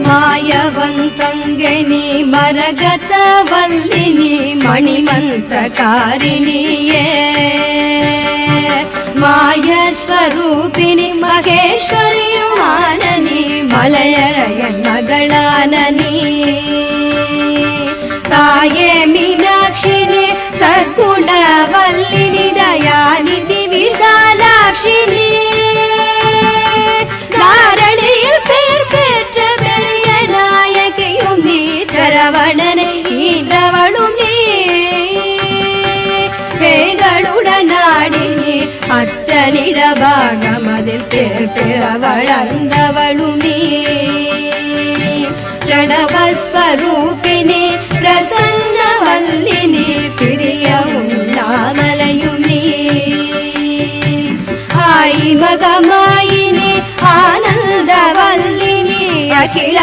ಮಾಯವಂತಂಗಿನಿ ಮರಗತವಲ್ಲಿನಿ ಮಣಿಮಂತ್ರಕಾರಿಣಿಯೇ ಮಾಯ ಸ್ವರೂಪಿಣಿ ಮಹೇಶ್ವರಿಯು ಮಾನನಿ ಮಲಯರಯ ಮಗಳಾನನಿ ತಾಯೇ ಮೀನಾಕ್ಷಿನಿ ಸದ್ಗುಣವಲ್ಲಿನಿ ದಯಾನಿಧಿ விசாலாட்சினி தாரணியில் பேர் பெற்ற பெரிய நாயகியும் நீ சரவணனை ஈன்றவளும் நீ பேய்களுடன் ஆடினி அத்தனிட பாகமதில் பேர் பெற வளர்ந்தவளும் நீ பிரணவஸ்வரூபிணி பிரசன்னவல்லினி பிரிய உண்ணாமலையும் நீ ஆயி மகமாயினி ஆனந்தவல்லினி அகில